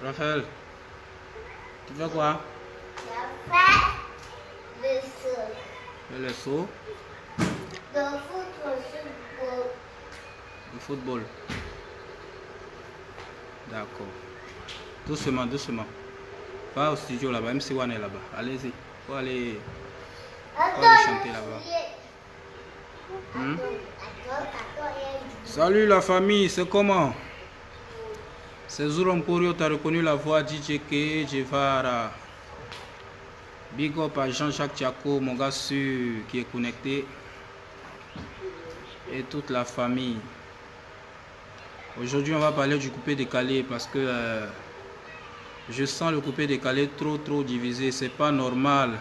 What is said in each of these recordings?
Raphaël, tu fais quoi? Je fais le saut. Le saut. Football. Le football. D'accord. Doucement, doucement. Pas au studio là-bas, même si on est là-bas. Allez-y. Faut aller chanter là-bas. Salut la famille, c'est comment? C'est Zuromporio, tu as reconnu la voix DJ K, Jevara. Big up à Jean-Jacques Tiako, mon gars sûr qui est connecté. Et toute la famille. Aujourd'hui, on va parler du coupé décalé parce que je sens le coupé décalé trop divisé. C'est pas normal.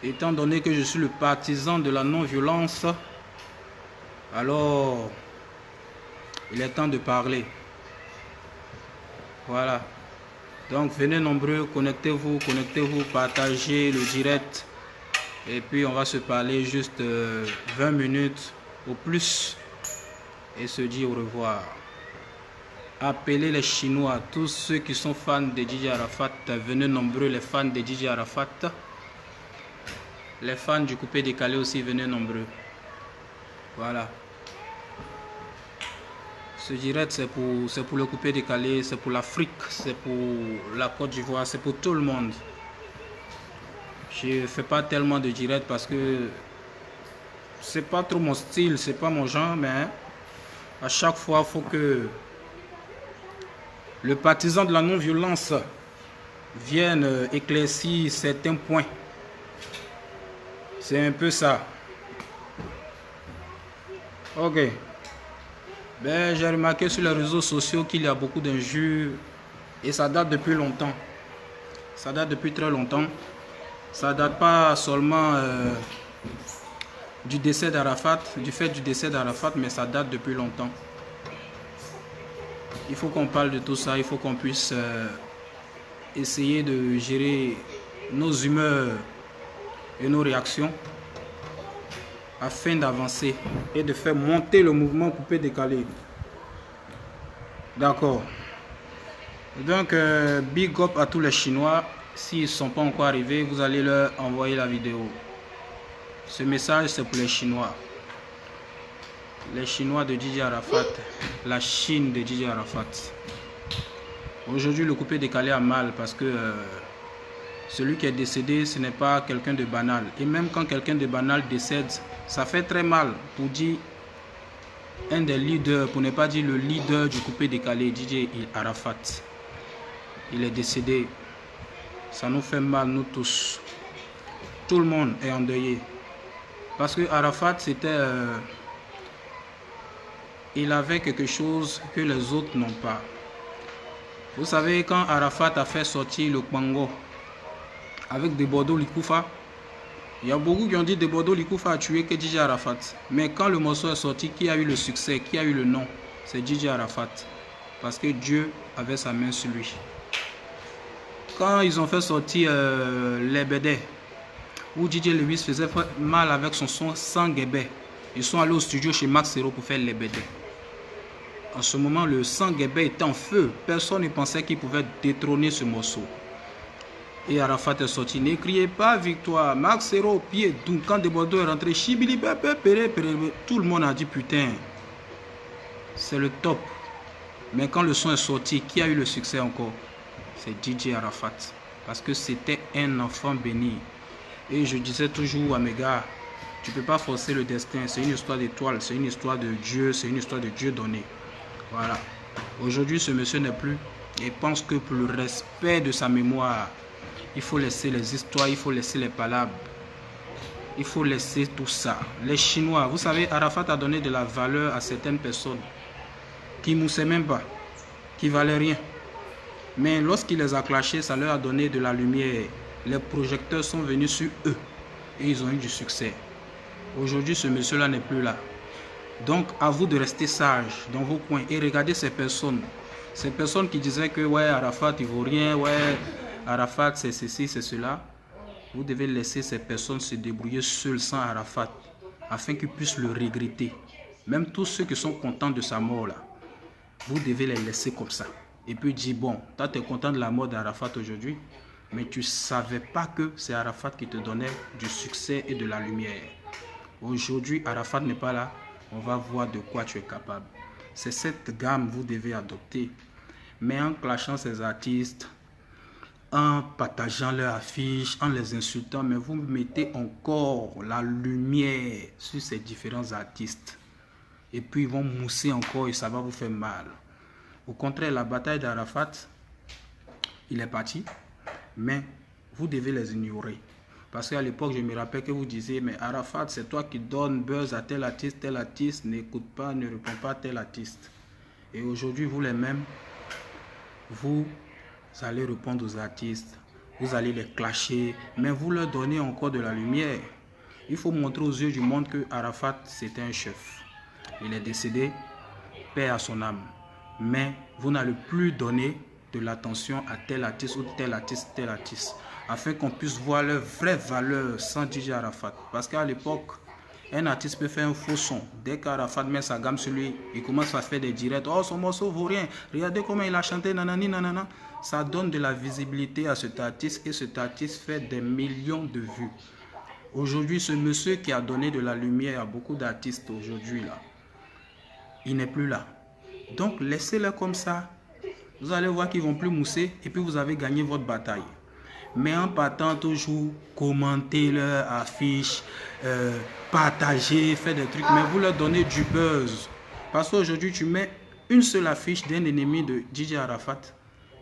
Étant donné que je suis le partisan de la non-violence, alors il est temps de parler. Voilà. Donc venez nombreux, connectez-vous, partagez le direct. Et puis on va se parler juste 20 minutes au plus. Et se dire au revoir. Appelez les Chinois, tous ceux qui sont fans de DJ Arafat, venez nombreux, les fans de DJ Arafat. Les fans du coupé décalé aussi, venez nombreux. Voilà. Ce direct, c'est pour le coupé décalé, c'est pour l'Afrique, c'est pour la Côte d'Ivoire, c'est pour tout le monde. Je ne fais pas tellement de direct parce que c'est pas trop mon style, c'est pas mon genre, mais à chaque fois, il faut que le partisan de la non-violence vienne éclaircir certains points. C'est un peu ça. Ok. Ben, j'ai remarqué sur les réseaux sociaux qu'il y a beaucoup d'injures et ça date depuis longtemps. Ça date depuis très longtemps. Ça date pas seulement du décès d'Arafat, du fait du décès d'Arafat, mais ça date depuis longtemps. Il faut qu'on parle de tout ça, il faut qu'on puisse essayer de gérer nos humeurs et nos réactions afin d'avancer et de faire monter le mouvement coupé décalé. D'accord. Donc, big up à tous les Chinois. S'ils ne sont pas encore arrivés, vous allez leur envoyer la vidéo. Ce message, c'est pour les Chinois. Les Chinois de DJ Arafat. La Chine de DJ Arafat. Aujourd'hui, le coupé décalé a mal parce que celui qui est décédé, ce n'est pas quelqu'un de banal. Et même quand quelqu'un de banal décède, ça fait très mal pour dire un des leaders, pour ne pas dire le leader du coupé décalé, DJ Arafat. Il est décédé. Ça nous fait mal, nous tous. Tout le monde est endeuillé. Parce que Arafat, c'était... il avait quelque chose que les autres n'ont pas. Vous savez, quand Arafat a fait sortir le Kwango avec Debodo Likoufa, il y a beaucoup qui ont dit Debodo Likoufa a tué que DJ Arafat. Mais quand le morceau est sorti, qui a eu le succès, qui a eu le nom, c'est DJ Arafat. Parce que Dieu avait sa main sur lui. Quand ils ont fait sortir les BD, où DJ Lewis faisait mal avec son son sans guébé, ils sont allés au studio chez Max Zero pour faire les BD. En ce moment, le sang guébé était en feu. Personne ne pensait qu'il pouvait détrôner ce morceau. Et Arafat est sorti. Ne criez pas victoire. Max Zero au pied. Donc quand Debodo est rentré, tout le monde a dit putain, c'est le top. Mais quand le son est sorti, qui a eu le succès encore? C'est DJ Arafat. Parce que c'était un enfant béni. Et je disais toujours à mes gars, tu ne peux pas forcer le destin. C'est une histoire d'étoile, c'est une histoire de Dieu, c'est une histoire de Dieu donné. Voilà. Aujourd'hui, ce monsieur n'est plus. Et pense que pour le respect de sa mémoire, il faut laisser les histoires, il faut laisser les palabres. Il faut laisser tout ça. Les Chinois, vous savez, Arafat a donné de la valeur à certaines personnes qui ne moussaient même pas, qui ne valaient rien. Mais lorsqu'il les a clashés, ça leur a donné de la lumière. Les projecteurs sont venus sur eux et ils ont eu du succès. Aujourd'hui, ce monsieur-là n'est plus là. Donc, à vous de rester sage dans vos coins et regardez ces personnes. Ces personnes qui disaient que ouais, Arafat, il vaut rien, ouais, Arafat, c'est ceci, c'est cela. Vous devez laisser ces personnes se débrouiller seules sans Arafat afin qu'ils puissent le regretter. Même tous ceux qui sont contents de sa mort là, vous devez les laisser comme ça. et puis dis bon, toi tu es content de la mort d'Arafat aujourd'hui, mais tu ne savais pas que c'est Arafat qui te donnait du succès et de la lumière. Aujourd'hui, Arafat n'est pas là, on va voir de quoi tu es capable. C'est cette gamme que vous devez adopter. Mais en clashant ces artistes, en partageant leurs affiches, en les insultant, mais vous mettez encore la lumière sur ces différents artistes. Et puis ils vont mousser encore et ça va vous faire mal. Au contraire, la bataille d'Arafat, il est parti, mais vous devez les ignorer. Parce qu'à l'époque, je me rappelle que vous disiez, mais Arafat, c'est toi qui donnes buzz à tel artiste, n'écoute pas, ne répond pas à tel artiste. Et aujourd'hui, vous les mêmes, vous allez répondre aux artistes, vous allez les clasher, mais vous leur donnez encore de la lumière. Il faut montrer aux yeux du monde que Arafat, c'était un chef. Il est décédé, paix à son âme. Mais vous n'allez plus donner de l'attention à tel artiste ou tel artiste, afin qu'on puisse voir leur vraie valeur sans DJ Arafat. Parce qu'à l'époque, un artiste peut faire un faux son. Dès qu'Arafat met sa gamme sur lui, il commence à faire des directs. Oh, son morceau vaut rien. Regardez comment il a chanté, nanani, nanana. Ça donne de la visibilité à cet artiste et cet artiste fait des millions de vues. Aujourd'hui, ce monsieur qui a donné de la lumière à beaucoup d'artistes aujourd'hui, là, il n'est plus là. Donc, laissez-le comme ça. Vous allez voir qu'ils ne vont plus mousser et puis vous avez gagné votre bataille. Mais en partant toujours, commenter leur affiche, partager, faire des trucs, mais vous leur donnez du buzz. Parce qu'aujourd'hui, tu mets une seule affiche d'un ennemi de DJ Arafat,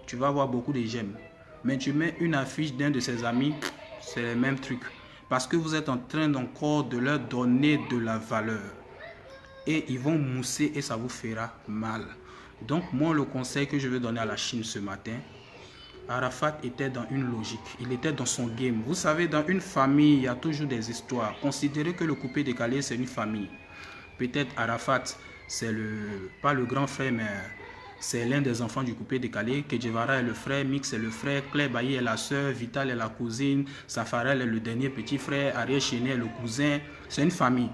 tu vas avoir beaucoup de j'aime. Mais tu mets une affiche d'un de ses amis, c'est le même truc. Parce que vous êtes en train encore de leur donner de la valeur. Et ils vont mousser et ça vous fera mal. Donc moi, le conseil que je vais donner à la Chine ce matin, Arafat était dans une logique, il était dans son game. Vous savez, dans une famille, il y a toujours des histoires. Considérez que le coupé décalé, c'est une famille. Peut-être Arafat, c'est pas le grand frère, mais c'est l'un des enfants du coupé décalé. Kedjevara est le frère, Mix est le frère, Claire Bailly est la soeur, Vital est la cousine, Safarel est le dernier petit frère, Ariel Chené est le cousin. C'est une famille.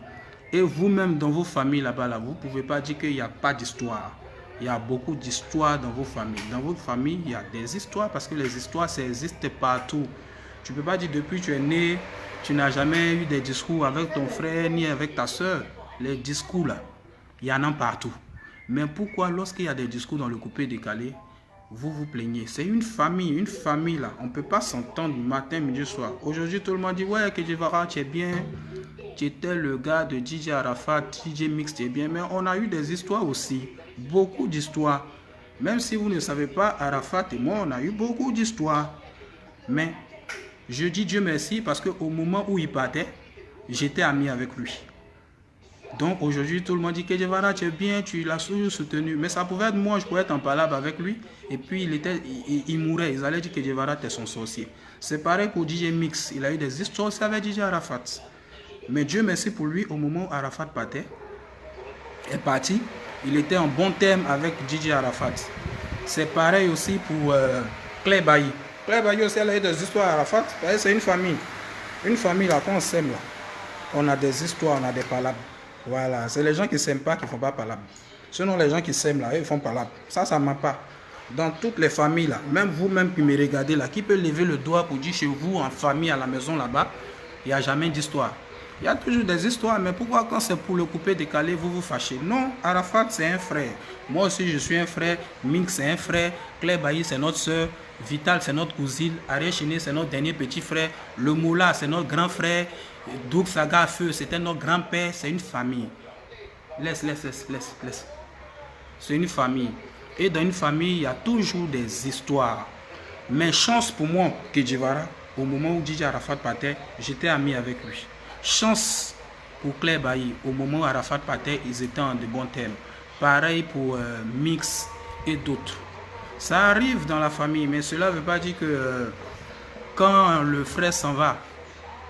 Et vous-même, dans vos familles là-bas, là, vous ne pouvez pas dire qu'il n'y a pas d'histoire. Il y a beaucoup d'histoires dans vos familles. Dans votre famille, il y a des histoires parce que les histoires, ça existe partout. Tu ne peux pas dire depuis que tu es né, tu n'as jamais eu des discours avec ton frère ni avec ta soeur. Les discours là, il y en a partout. Mais pourquoi lorsqu'il y a des discours dans le coupé décalé, vous vous plaignez? C'est une famille là. On ne peut pas s'entendre matin, midi, soir. Aujourd'hui, tout le monde dit, ouais, Kedjevara, tu es bien. Tu étais le gars de DJ Arafat, DJ Mix, tu es bien. Mais on a eu des histoires aussi. Beaucoup d'histoires. Même si vous ne savez pas, Arafat et moi, on a eu beaucoup d'histoires. Mais je dis Dieu merci parce qu'au moment où il partait, j'étais ami avec lui. Donc aujourd'hui, tout le monde dit que Kedjevara, tu es bien, tu l'as toujours soutenu. Mais ça pouvait être moi, je pouvais être en palabre avec lui. Et puis il mourait. Ils allaient dire que Kedjevara était son sorcier. C'est pareil pour DJ Mix. Il a eu des histoires aussi avec DJ Arafat. Mais Dieu merci pour lui, au moment où Arafat est parti, il était en bon terme avec DJ Arafat. C'est pareil aussi pour Claire Bailly. Claire Bailly aussi, elle a eu des histoires à Arafat. C'est une famille. Une famille là, quand on s'aime là, on a des histoires, on a des palabres. Voilà, c'est les gens qui ne s'aiment pas qui ne font pas palabre. Sinon, les gens qui s'aiment là, ils font palabre. Ça ne m'a pas. Dans toutes les familles là, même vous-même qui me regardez là, qui peut lever le doigt pour dire chez vous, en famille, à la maison là-bas, il n'y a jamais d'histoire. Il y a toujours des histoires, mais pourquoi quand c'est pour le couper décalé, vous vous fâchez? Non, Arafat c'est un frère. Moi aussi je suis un frère, Mink c'est un frère, Claire Bailly c'est notre soeur, Vital c'est notre cousine, Ariel Chené c'est notre dernier petit frère, le Moula c'est notre grand frère, Doug Saga Feu c'était notre grand-père, c'est une famille. Laisse. C'est une famille. Et dans une famille, il y a toujours des histoires. Mais chance pour moi, Kedjevara, au moment où DJ Arafat partait, j'étais ami avec lui. Chance pour Claire Bailly, au moment où Arafat partait, ils étaient en de bons termes. Pareil pour Mix et d'autres. Ça arrive dans la famille, mais cela ne veut pas dire que quand le frère s'en va,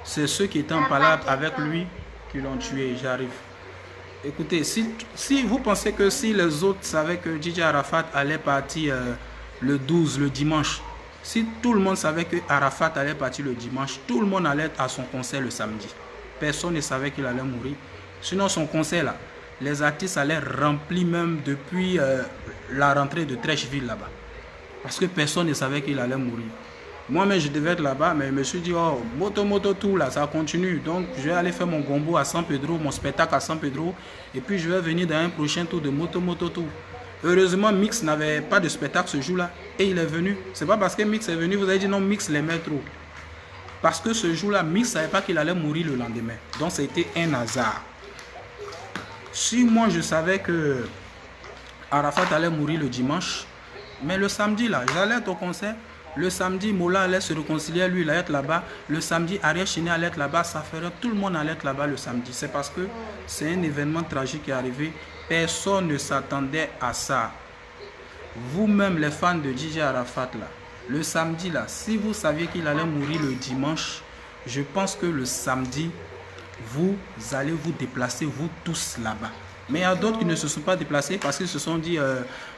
c'est ceux qui étaient en palabre avec lui qui l'ont tué. J'arrive. Écoutez, si vous pensez que si les autres savaient que DJ Arafat allait partir le 12, le dimanche, si tout le monde savait que Arafat allait partir le dimanche, tout le monde allait à son concert le samedi. Personne ne savait qu'il allait mourir. Sinon, son concert là, les artistes allaient remplir même depuis la rentrée de Trècheville là-bas. Parce que personne ne savait qu'il allait mourir. Moi-même, je devais être là-bas, mais je me suis dit, oh, moto tout là, ça continue. Donc, je vais aller faire mon gombo à San Pedro, mon spectacle à San Pedro. Et puis, je vais venir dans un prochain tour de moto tout. Heureusement, Mix n'avait pas de spectacle ce jour-là. Et il est venu. C'est pas parce que Mix est venu, vous avez dit non, Mix l'aimait trop. Parce que ce jour-là, Mix ne savait pas qu'il allait mourir le lendemain. Donc, c'était un hasard. Si moi, je savais que Arafat allait mourir le dimanche, mais le samedi, là, j'allais être au concert. Le samedi, Mola allait se réconcilier, lui, il allait être là-bas. Le samedi, Ariel Chine allait être là-bas. Ça ferait tout le monde allait être là-bas le samedi. C'est parce que c'est un événement tragique qui est arrivé. Personne ne s'attendait à ça. Vous-même, les fans de DJ Arafat, là, le samedi, là, si vous saviez qu'il allait mourir le dimanche, je pense que le samedi, vous allez vous déplacer, vous tous là-bas. Mais il y a d'autres qui ne se sont pas déplacés parce qu'ils se sont dit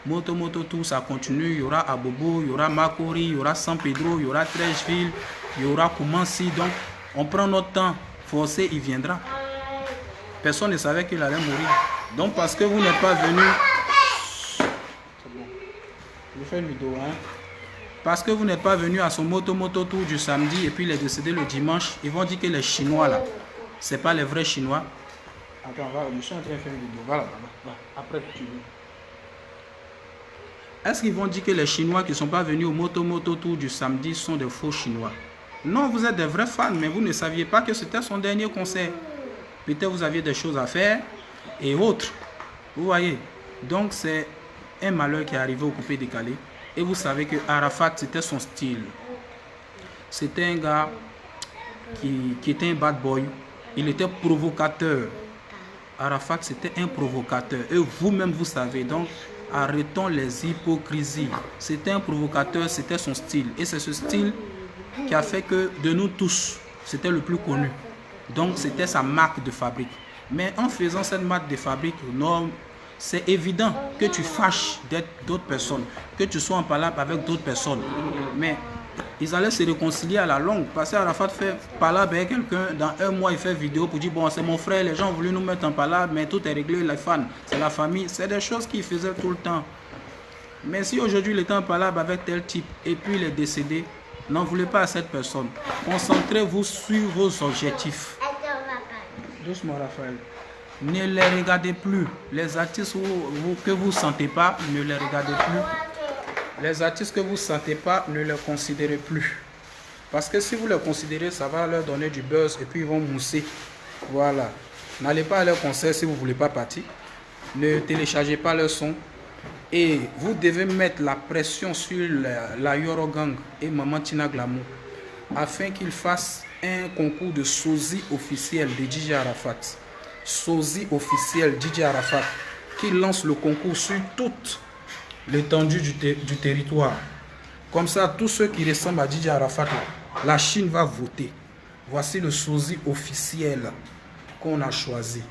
moto tout, ça continue. Il y aura Abobo, il y aura Makori, il y aura San Pedro, il y aura Trècheville, il y aura Koumansi. Donc, on prend notre temps. Forcé, il viendra. Personne ne savait qu'il allait mourir. Donc, parce que vous n'êtes pas venu... C'est bon. Je fais une vidéo, hein. Parce que vous n'êtes pas venu à son moto tour du samedi et puis il est décédé le dimanche, ils vont dire que les Chinois, là, c'est pas les vrais Chinois. Attends, je suis en train de faire une vidéo. Voilà. Après, tu veux. Est-ce qu'ils vont dire que les Chinois qui ne sont pas venus au moto tour du samedi sont des faux Chinois? Non, vous êtes des vrais fans, mais vous ne saviez pas que c'était son dernier concert. Peut-être vous aviez des choses à faire et autres. Vous voyez? Donc, c'est un malheur qui est arrivé au coupé décalé. Et vous savez que Arafat, c'était son style. C'était un gars qui était un bad boy. Il était provocateur. Arafat, c'était un provocateur. Et vous-même, vous savez. Donc, arrêtons les hypocrisies. C'était un provocateur, c'était son style. Et c'est ce style qui a fait que, de nous tous, c'était le plus connu. Donc, c'était sa marque de fabrique. Mais en faisant cette marque de fabrique, non, c'est évident que tu fâches d'autres personnes, que tu sois en palabre avec d'autres personnes. Mais ils allaient se réconcilier à la longue. Parce qu'Arafat fait palabre avec quelqu'un, dans un mois il fait vidéo pour dire bon c'est mon frère, les gens ont voulu nous mettre en palabre, mais tout est réglé, les fans, c'est la famille. C'est des choses qu'il faisait tout le temps. Mais si aujourd'hui il était en palabre avec tel type et puis il est décédé, n'en voulez pas à cette personne. Concentrez-vous sur vos objectifs. Doucement Raphaël. Ne les regardez plus. Les artistes que vous ne sentez pas, ne les regardez plus. Les artistes que vous ne sentez pas, ne les considérez plus. Parce que si vous les considérez, ça va leur donner du buzz et puis ils vont mousser. Voilà. N'allez pas à leur concert si vous ne voulez pas partir. Ne téléchargez pas leur son. Et vous devez mettre la pression sur la Yoro Gang et Maman Tina Glamour afin qu'ils fassent un concours de sosie officiel de DJ Arafat. Sosie officiel DJ Arafat qui lance le concours sur toute l'étendue du territoire. Comme ça, tous ceux qui ressemblent à DJ Arafat, la Chine va voter. Voici le sosie officiel qu'on a choisi.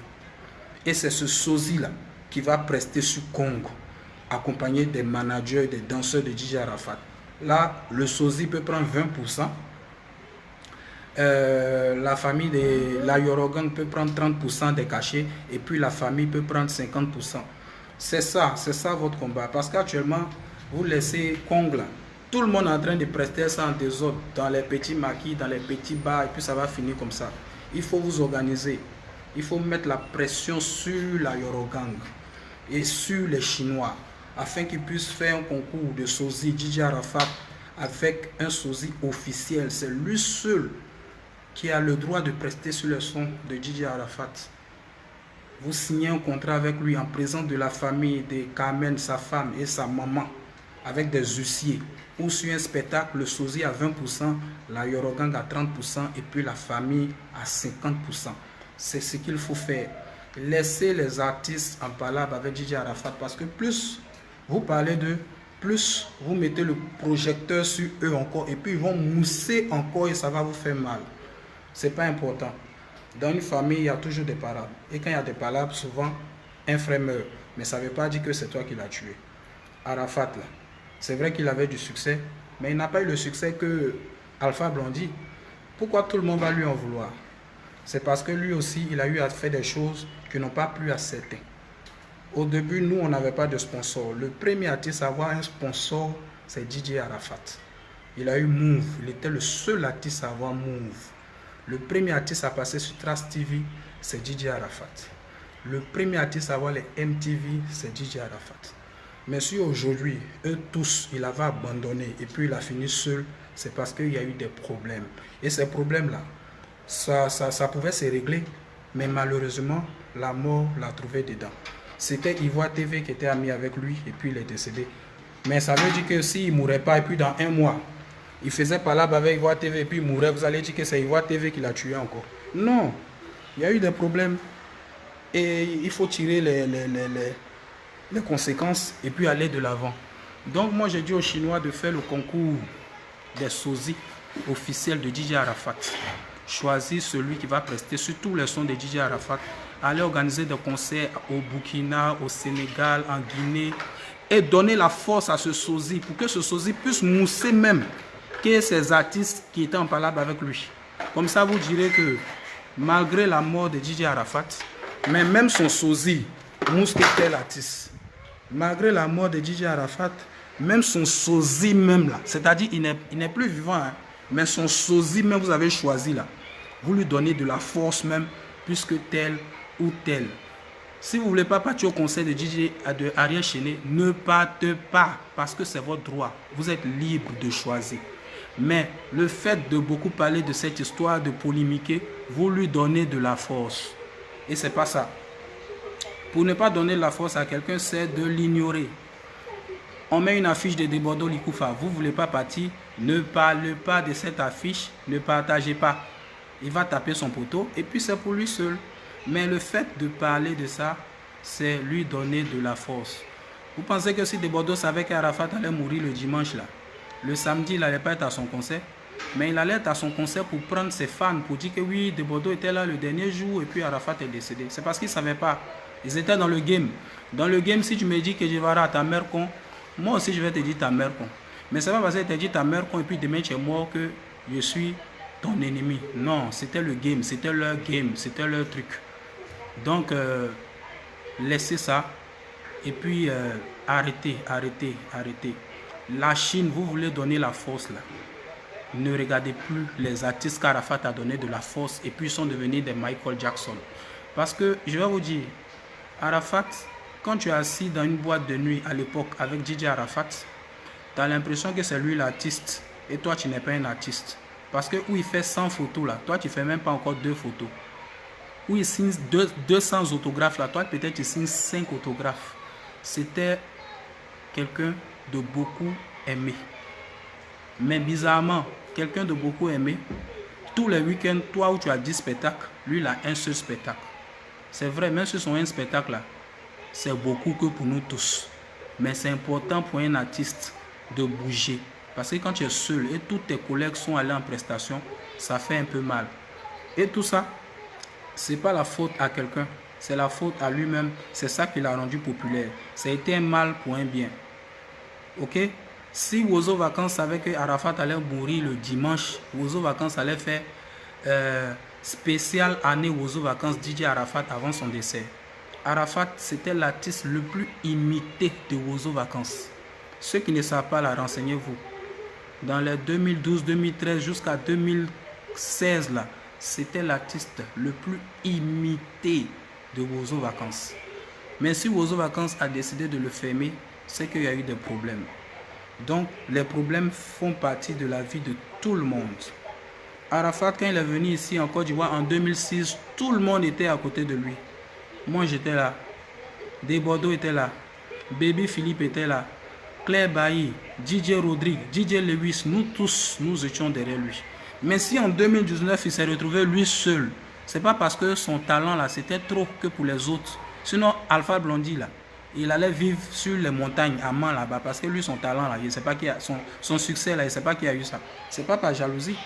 Et c'est ce sosie-là qui va prester sur Congo, accompagné des managers et des danseurs de DJ Arafat. Là, le sosie peut prendre 20%. La famille de la Yorogang peut prendre 30% des cachets et puis la famille peut prendre 50%. C'est ça votre combat. Parce qu'actuellement, vous laissez Congo, tout le monde est en train de prester ça en désordre, dans les petits maquis, dans les petits bars, et puis ça va finir comme ça. Il faut vous organiser. Il faut mettre la pression sur la Yorogang et sur les Chinois, afin qu'ils puissent faire un concours de sosie DJ Arafat avec un sosie officiel. C'est lui seul qui a le droit de prester sur le son de DJ Arafat. Vous signez un contrat avec lui en présence de la famille de Carmen, sa femme et sa maman, avec des huissiers. Ou sur un spectacle, le sosie à 20%, la Yorogang à 30% et puis la famille à 50%. C'est ce qu'il faut faire. Laissez les artistes en palabre avec DJ Arafat parce que plus vous parlez d'eux, plus vous mettez le projecteur sur eux encore et puis ils vont mousser encore et ça va vous faire mal. C'est pas important. Dans une famille, il y a toujours des palabres. Et quand il y a des palabres, souvent, un frère meurt. Mais ça ne veut pas dire que c'est toi qui l'as tué. Arafat, là, c'est vrai qu'il avait du succès, mais il n'a pas eu le succès que Alpha Blondy. Pourquoi tout le monde va lui en vouloir? C'est parce que lui aussi, il a eu à faire des choses qui n'ont pas plu à certains. Au début, nous, on n'avait pas de sponsor. Le premier artiste à avoir un sponsor c'est DJ Arafat. Il a eu Move. Il était le seul artiste à avoir Move. Le premier artiste à passer sur Trace TV, c'est DJ Arafat. Le premier artiste à avoir les MTV, c'est DJ Arafat. Mais si aujourd'hui, eux tous, il avait abandonné et puis il a fini seul, c'est parce qu'il y a eu des problèmes. Et ces problèmes-là, ça pouvait se régler, mais malheureusement, la mort l'a trouvé dedans. C'était Ivoire TV qui était ami avec lui et puis il est décédé. Mais ça veut dire que s'il ne mourait pas et puis dans un mois, il faisait palabre avec Ivoire TV et puis il mourait, vous allez dire que c'est Ivoire TV qui l'a tué encore. Non, il y a eu des problèmes et il faut tirer les conséquences et puis aller de l'avant. Donc moi j'ai dit aux Chinois de faire le concours des sosies officiels de DJ Arafat. Choisir celui qui va prester sur tous les sons de DJ Arafat. Aller organiser des concerts au Burkina, au Sénégal, en Guinée et donner la force à ce sosie pour que ce sosie puisse mousser même que ces artistes qui étaient en palabre avec lui. Comme ça vous direz que malgré la mort de DJ Arafat, mais même son sosie mousse que tel artiste. Malgré la mort de DJ Arafat, même son sosie même là, c'est-à-dire il n'est plus vivant, hein, mais son sosie même vous avez choisi là, vous lui donnez de la force même, puisque tel ou tel. Si vous ne voulez pas partir au concert de DJ de Ariel Chené, ne partez pas, parce que c'est votre droit. Vous êtes libre de choisir. Mais le fait de beaucoup parler de cette histoire, de polémiquer, vous lui donnez de la force. Et c'est pas ça. Pour ne pas donner de la force à quelqu'un, c'est de l'ignorer. On met une affiche de Debordo Likoufa. Vous ne voulez pas partir, ne parlez pas de cette affiche, ne partagez pas. Il va taper son poteau et puis c'est pour lui seul. Mais le fait de parler de ça, c'est lui donner de la force. Vous pensez que si Debordo savait qu'Arafat allait mourir le dimanche là, le samedi il n'allait pas être à son concert, mais il allait être à son concert pour prendre ses fans, pour dire que oui, Debordo était là le dernier jour et puis Arafat est décédé. C'est parce qu'ils ne savaient pas. Ils étaient dans le game. Dans le game, si tu me dis que je vais à ta mère con, moi aussi je vais te dire ta mère con. Mais c'est pas parce que tu as dit ta mère con et puis demain tu es mort que je suis ton ennemi. Non, c'était le game, c'était leur game, c'était leur truc. Donc, laissez ça et puis arrêtez. La Chine, vous voulez donner la force là. Ne regardez plus les artistes qu'Arafat a donné de la force et puis ils sont devenus des Michael Jackson. Parce que, je vais vous dire, Arafat, quand tu es assis dans une boîte de nuit à l'époque avec DJ Arafat, tu as l'impression que c'est lui l'artiste et toi tu n'es pas un artiste. Parce que où il fait 100 photos là, toi tu fais même pas encore 2 photos. Où il signe 200 autographes là, toi peut-être tu signes 5 autographes. C'était quelqu'un de beaucoup aimé. Mais bizarrement, quelqu'un de beaucoup aimé, tous les week-ends, toi où tu as 10 spectacles, lui il a un seul spectacle. C'est vrai, même si son un spectacle là, c'est beaucoup que pour nous tous. Mais c'est important pour un artiste de bouger. Parce que quand tu es seul et tous tes collègues sont allés en prestation, ça fait un peu mal. Et tout ça, c'est pas la faute à quelqu'un, c'est la faute à lui-même. C'est ça qui l'a rendu populaire. Ça a été un mal pour un bien. Ok? Si Wozo Vacances savait que Arafat allait mourir le dimanche, Wozo Vacances allait faire spécial année Wozo Vacances DJ Arafat avant son décès. Arafat, c'était l'artiste le plus imité de Wozo Vacances. Ceux qui ne savent pas, là, renseignez-vous. Dans les 2012, 2013 jusqu'à 2016, là, c'était l'artiste le plus imité de Wozo Vacances. Mais si Wozo Vacances a décidé de le fermer, c'est qu'il y a eu des problèmes. Donc, les problèmes font partie de la vie de tout le monde. Arafat, quand il est venu ici en Côte d'Ivoire en 2006, tout le monde était à côté de lui. Moi, j'étais là. Debordo était là. Baby Philippe était là. Claire Bailly, DJ Rodrigue, DJ Lewis, nous tous, nous étions derrière lui. Mais si en 2019, il s'est retrouvé lui seul, c'est pas parce que son talent là, c'était trop que pour les autres. Sinon, Alpha Blondy là, il allait vivre sur les montagnes à Mans là-bas parce que lui, son talent là, je sais pas qui a son succès là, je sais pas qui a eu ça. C'est pas par jalousie.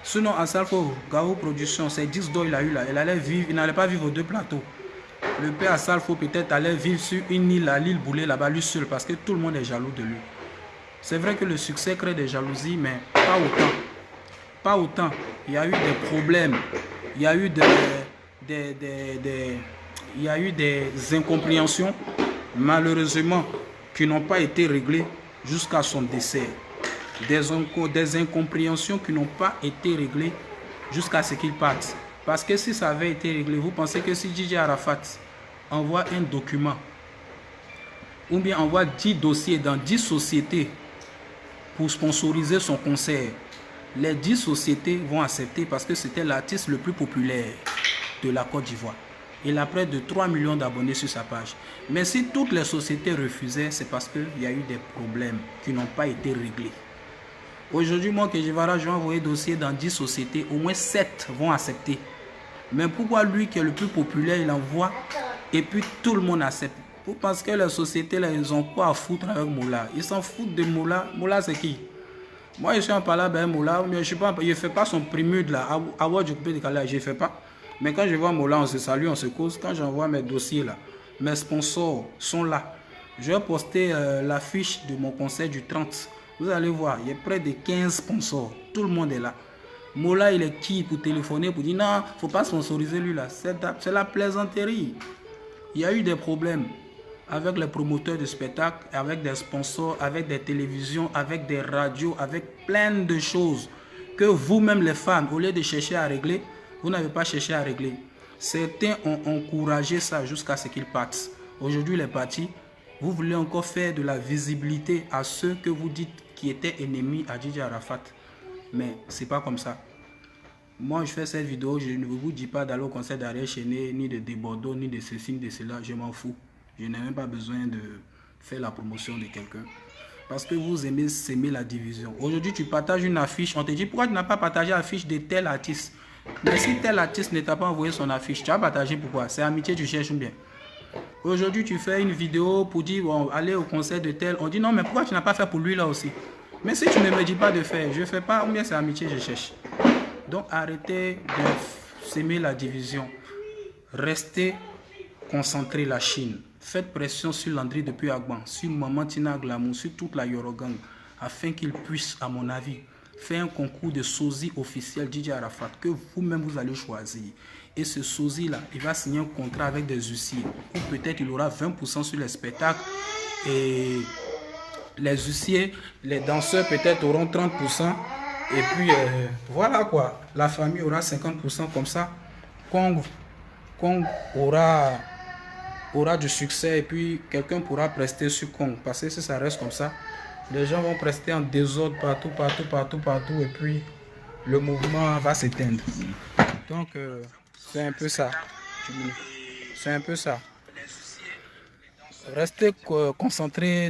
Sinon, à Salfo, Gao Production, c'est 10 dollars il a eu là, il allait vivre, il n'allait pas vivre aux 2 plateaux. Le père Salfo peut-être allait vivre sur une île à l'île Boulay là-bas lui seul parce que tout le monde est jaloux de lui. C'est vrai que le succès crée des jalousies, mais pas autant. Pas autant. Il y a eu des problèmes. Il y a eu des incompréhensions, malheureusement, qui n'ont pas été réglées. jusqu'à son décès. Des incompréhensions qui n'ont pas été réglées jusqu'à ce qu'il parte. Parce que si ça avait été réglé, vous pensez que si Gigi Arafat envoie un document ou bien envoie 10 dossiers dans 10 sociétés pour sponsoriser son concert, les 10 sociétés vont accepter parce que c'était l'artiste le plus populaire de la Côte d'Ivoire. Il a près de 3 millions d'abonnés sur sa page. Mais si toutes les sociétés refusaient, c'est parce qu'il y a eu des problèmes qui n'ont pas été réglés. Aujourd'hui, moi, Kejivara, je vais envoyer dossier dans 10 sociétés. Au moins 7 vont accepter. Mais pourquoi lui qui est le plus populaire, il envoie et puis tout le monde accepte? Parce que les sociétés, là, ils ont quoi à foutre avec Moula? Ils s'en foutent de Moula. Moula, c'est qui? Moi, je suis en parlant avec Moula, mais je ne fais pas son primude là. Avoir du coupé de Calais, je ne fais pas. Mais quand je vois Moula, on se salue, on se cause. Quand j'envoie mes dossiers là, mes sponsors sont là. Je vais poster l'affiche de mon concert du 30. Vous allez voir, il y a près de 15 sponsors. Tout le monde est là. Moula, il est qui pour téléphoner, pour dire non, il ne faut pas sponsoriser lui là. C'est la plaisanterie. Il y a eu des problèmes avec les promoteurs de spectacles, avec des sponsors, avec des télévisions, avec des radios, avec plein de choses que vous-même les fans, au lieu de chercher à régler, vous n'avez pas cherché à régler. Certains ont encouragé ça jusqu'à ce qu'ils partent. Aujourd'hui, il est parti. Vous voulez encore faire de la visibilité à ceux que vous dites qui étaient ennemis à Gigi Arafat. Mais c'est pas comme ça. Moi, je fais cette vidéo, je ne vous dis pas d'aller au concert d'Ariel Chéné, ni de Bordeaux, ni de ceci, ni de cela. Je m'en fous. Je n'ai même pas besoin de faire la promotion de quelqu'un. Parce que vous aimez s'aimer la division. Aujourd'hui, tu partages une affiche. On te dit, pourquoi tu n'as pas partagé l'affiche de tel artiste? Mais si tel artiste ne t'a pas envoyé son affiche, tu as partagé pourquoi? C'est amitié, tu cherches ou bien? Aujourd'hui, tu fais une vidéo pour dire, bon, allez au concert de tel. On dit, non, mais pourquoi tu n'as pas fait pour lui là aussi? Mais si tu ne me dis pas de faire, je ne fais pas, ou bien c'est amitié, je cherche. Donc, arrêtez de s'aimer la division. Restez concentrés la Chine. Faites pression sur Landry depuis Agban, sur Maman Tina Glamour, sur toute la Yorogang, afin qu'ils puissent, à mon avis, faire un concours de sosie officiel Gigi Arafat que vous-même vous allez choisir. Et ce sosie-là, il va signer un contrat avec des huissiers. Ou peut-être il aura 20% sur les spectacles. Et les huissiers, les danseurs peut-être auront 30%. Et puis voilà quoi. La famille aura 50% comme ça. Kong aura du succès et puis quelqu'un pourra prester sur Kong. Parce que si ça reste comme ça, les gens vont prester en désordre partout. Et puis le mouvement va s'éteindre. Donc c'est un peu ça. C'est un peu ça. Restez concentrés,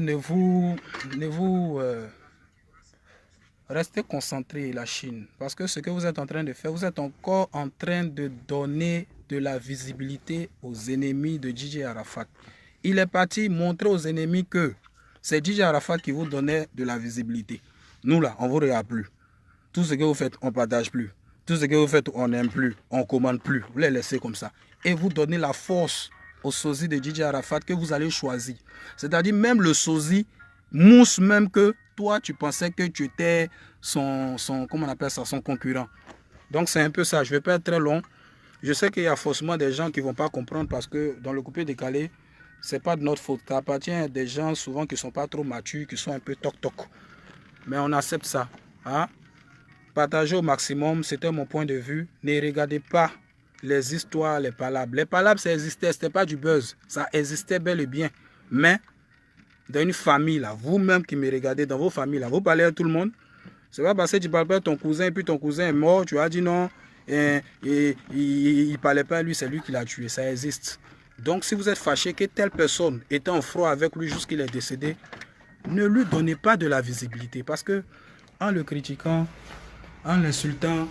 restez concentrés la Chine. Parce que ce que vous êtes en train de faire, vous êtes encore en train de donner de la visibilité aux ennemis de Gigi Arafat. Il est parti montrer aux ennemis que c'est Gigi Arafat qui vous donnait de la visibilité. Nous là, on ne vous regarde plus. Tout ce que vous faites, on ne partage plus. Tout ce que vous faites, on n'aime plus, on ne commande plus. Vous les laissez comme ça. Et vous donnez la force au sosie de Gigi Arafat que vous allez choisir. C'est-à-dire même le sosie mousse même que toi, tu pensais que tu étais comment on appelle ça, son concurrent. Donc c'est un peu ça. Je ne vais pas être très long. Je sais qu'il y a forcément des gens qui ne vont pas comprendre parce que dans le coupé décalé, ce n'est pas de notre faute. Ça appartient à des gens souvent qui ne sont pas trop matures, qui sont un peu toc-toc. Mais on accepte ça. Hein? Partagez au maximum, c'était mon point de vue. Ne regardez pas les histoires, les palabres. Les palabres, ça existait, ce n'était pas du buzz. Ça existait bel et bien. Mais dans une famille, là, vous-même qui me regardez, dans vos familles, là, vous parlez à tout le monde. C'est pas parce que tu parles pas à ton cousin et puis ton cousin est mort, tu as dit non, il ne parlait pas à lui, c'est lui qui l'a tué. Ça existe. Donc si vous êtes fâché que telle personne était en froid avec lui jusqu'il est décédé, ne lui donnez pas de la visibilité. Parce que en le critiquant, en l'insultant,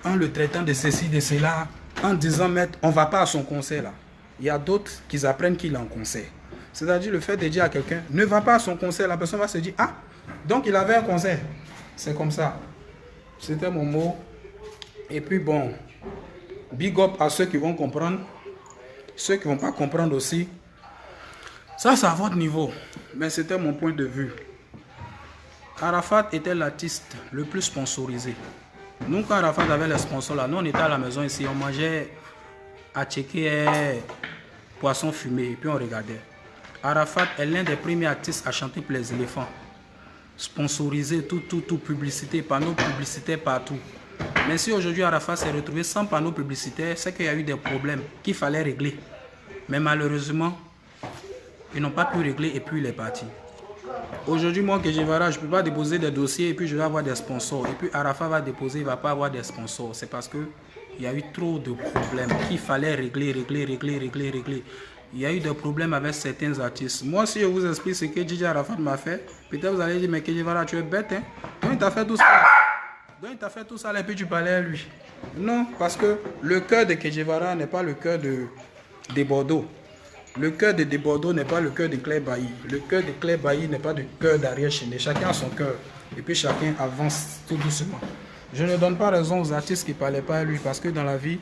en le traitant de ceci, de cela, en disant maître, on ne va pas à son concert là. Il y a d'autres qui apprennent qu'il est en concert. C'est-à-dire le fait de dire à quelqu'un, ne va pas à son concert, la personne va se dire, ah, donc il avait un concert. C'est comme ça. C'était mon mot. Et puis bon, big up à ceux qui vont comprendre. Ceux qui ne vont pas comprendre aussi. Ça, c'est à votre niveau. Mais c'était mon point de vue. Arafat était l'artiste le plus sponsorisé. Nous, quand Arafat avait les sponsors là, nous on était à la maison ici, on mangeait à checker poisson fumé et puis on regardait. Arafat est l'un des premiers artistes à chanter pour les éléphants. sponsorisé, tout, publicité, panneaux publicitaires partout. Mais si aujourd'hui Arafat s'est retrouvé sans panneaux publicitaires, c'est qu'il y a eu des problèmes qu'il fallait régler. Mais malheureusement, ils n'ont pas pu régler et puis il est parti. Aujourd'hui, moi, que je ne peux pas déposer des dossiers et puis je vais avoir des sponsors. Et puis Arafat va déposer, il ne va pas avoir des sponsors. C'est parce qu'il y a eu trop de problèmes qu'il fallait régler. Il y a eu des problèmes avec certains artistes. Moi, si je vous explique ce que Djidji Arafat m'a fait, peut-être vous allez dire, mais Kedjivara, tu es bête, hein? Donc il t'a fait tout ça. Donc il t'a fait tout ça et puis tu parlais à lui. Non, parce que le cœur de Kedjivara n'est pas le cœur de Bordeaux. Le cœur de Bordeaux n'est pas le cœur de Claire Bailly. Le cœur de Claire Bailly n'est pas le cœur d'Ariel Chéné. Chacun a son cœur. Et puis chacun avance tout doucement. Je ne donne pas raison aux artistes qui ne parlaient pas à lui. Parce que dans la vie,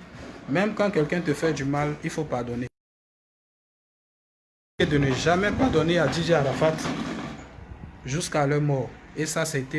même quand quelqu'un te fait du mal, il faut pardonner. Et de ne jamais pardonner à Djidji Arafat jusqu'à leur mort. Et ça, c'était...